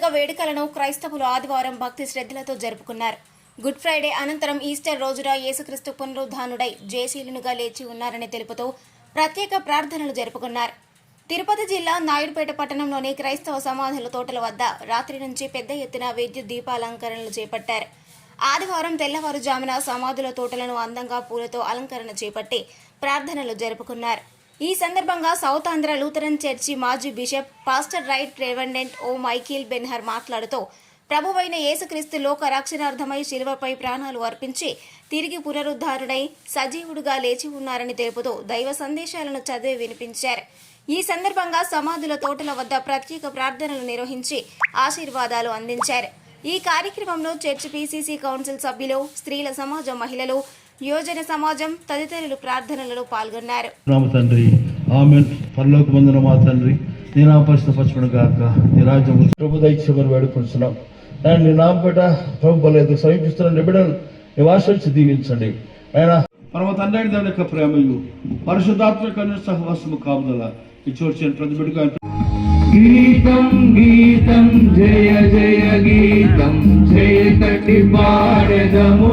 పండుగ వేడుకలను క్రైస్తవులు ఆదివారం భక్తి శ్రద్ధలతో జరుపుకున్నారు. గుడ్ ఫ్రైడే అనంతరం ఈస్టర్ రోజున యేసుక్రీస్తు పునరుద్ధానుడై జయశీలునిగా లేచి ఉన్నారని తెలుపుతూ ప్రత్యేక ప్రార్థనలు జరుపుకున్నారు. తిరుపతి జిల్లా నాయుడుపేట పట్టణంలోని క్రైస్తవ సమాధుల తోటల వద్ద రాత్రి నుంచి పెద్ద ఎత్తున విద్యుత్ దీపాలంకరణలు చేపట్టారు. ఆదివారం తెల్లవారుజామున సమాధుల తోటలను అందంగా పూలతో అలంకరణ చేపట్టి ప్రార్థనలు జరుపుకున్నారు. ఈ సందర్భంగా సౌత్ ఆంధ్ర లూథరన్ చర్చి మాజీ బిషప్ పాస్టర్ రైట్ రెవెండెంట్ ఓ మైఖేల్ బెన్హర్ మాట్లాడుతూ ప్రభువైన యేసుక్రీస్తు లోక రక్షణార్థమై శిలువపై ప్రాణాలు అర్పించి తిరిగి పునరుద్ధారుడై సజీవుడుగా లేచి ఉన్నారని తెలుపుతూ దైవ సందేశాలను చదివి వినిపించారు. ఈ సందర్భంగా సమాధుల తోటల వద్ద ప్రత్యేక ప్రార్థనలు నిర్వహించి ఆశీర్వాదాలు అందించారు. ఈ కార్యక్రమంలో చర్చి పీసీసీ కౌన్సిల్ సభ్యులు, స్త్రీల సమాజం, మహిళలు, యోజన సమాజం తదితరులు ప్రార్థనలలో పాల్గొన్నారు. తండ్రి ఆమేన్. పరలోకమందున మా తండ్రి నీ నామం పరిశుద్ధపరచబడును గాక. నీ రాజ్యం ప్రభు దయచేయమని వేడుకొంచున్నాం. నీ నామపేట ప్రభు బలేదు సమీపిస్తున్న బిడ్డలను నీ ఆశీర్వదించి దీవించండి. ఆయన పరమ తండ్రి దేవుని యొక్క ప్రేమయు పరిశుద్ధాత్మ కన్య సహవాసము కాపుదల ఈ చోటు ప్రతి బిడ్డకు గీతం గీతం జయ జయ గీతం జయ తటి పాడెదము.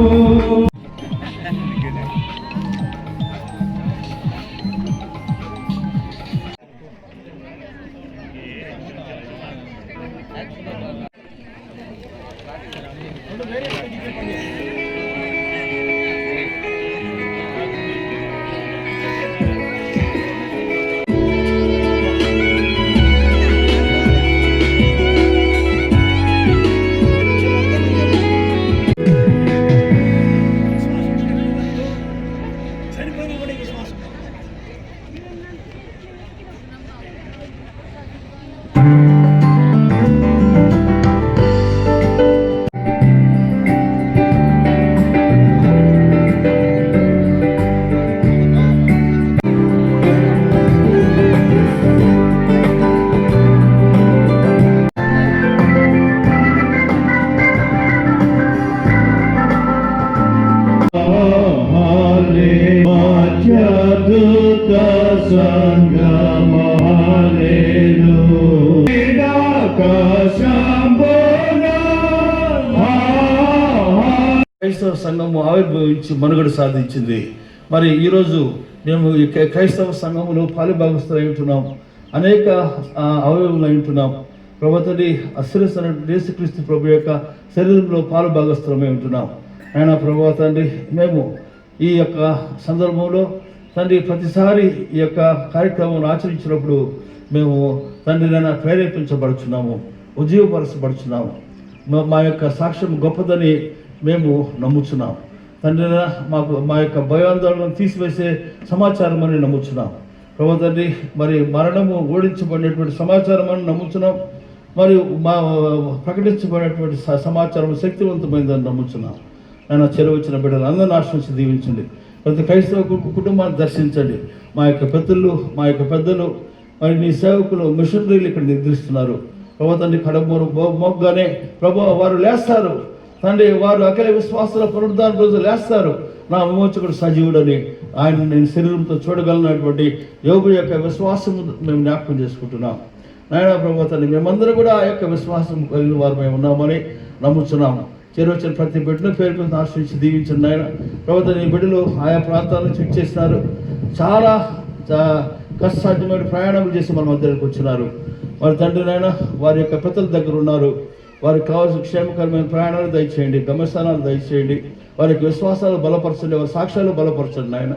క్రైస్తవ సంఘము ఆవిర్భవించి మనుగడ సాధించింది. మరి ఈరోజు మేము ఈ క్రైస్తవ సంఘములో పాలుభాగస్తులు ఉంటున్నాం. అనేక అవయవులు ఉంటున్నాం. ప్రభుత్వని అశ్వరణ యేసుక్రీస్తు ప్రభు యొక్క శరీరంలో పాలుభాగస్తులమై ఉంటున్నాం. ఆయన ప్రభు తండ్రి మేము ఈ యొక్క సందర్భంలో తండ్రి ప్రతిసారి ఈ యొక్క కార్యక్రమం ఆచరించినప్పుడు మేము తండ్రి నైనా ప్రేరేపించబడుచున్నాము, ఉజ్జీవపరచబడుచున్నాము. మా యొక్క సాక్ష్యం గొప్పదని మేము నమ్ముచున్నాం. తండ్రి మాకు మా యొక్క భయాందోళనను తీసివేసే సమాచారం అని నమ్ముచున్నాం. ప్రభు తండ్రి మరి మరణము ఓడించబడినటువంటి సమాచారం అని నమ్ముచున్నాం. మరియు మా ప్రకటించబడినటువంటి సమాచారం శక్తివంతమైందని నమ్ముచున్నాం. ఆయన చెరవచ్చిన బిడ్డలు అందరిని ఆశ్రయించి దీవించండి. ప్రతి క్రైస్తవ కుటుంబాన్ని దర్శించండి. మా యొక్క పెద్దలు మరి నీ సేవకులు మిషనరీలు ఇక్కడ నిర్దిస్తున్నారు. ప్రభు తండ్రి కడమూరు మోగ్గానే ప్రభు వారు లేస్తారు. తండ్రి వారు అఖిల విశ్వాసాల పునరుద్ధాన రోజు లేస్తారు. నా విమోచకుడు సజీవుడని ఆయన నేను శరీరంతో చూడగలనటువంటి యోగు యొక్క విశ్వాసం మేము జ్ఞాపకం చేసుకుంటున్నాం. నాయన ప్రభు తండ్రి మేమందరూ కూడా ఆ యొక్క విశ్వాసం కలిగిన వారు మేము ఉన్నామని నమ్ముతున్నాము. చేరవచ్చిన ప్రతి బిడ్డను పేరుకొని ఆశ్రయించి దీవించండి. ఆయన ప్రభుత్వ నీ బిడ్డలు ఆయా ప్రాంతాల నుంచి ఇచ్చేసినారు. చాలా కష్టసాధ్యమైన ప్రయాణాలు చేసి మన మధ్యలోకి వచ్చినారు. వారి తండ్రి నాయన వారి యొక్క పెద్దల దగ్గర ఉన్నారు. వారికి కావాల్సిన క్షేమకరమైన ప్రయాణాలు దయచేయండి, గమ్యస్థానాలు దయచేయండి. వారికి విశ్వాసాలు బలపరచండి, వారి సాక్ష్యాలు బలపరచండి. ఆయన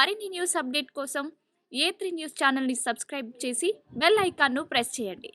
మరిన్ని న్యూస్ అప్డేట్ కోసం A3 న్యూస్ ఛానల్ని సబ్స్క్రైబ్ చేసి బెల్ ఐకాన్ను ప్రెస్ చేయండి.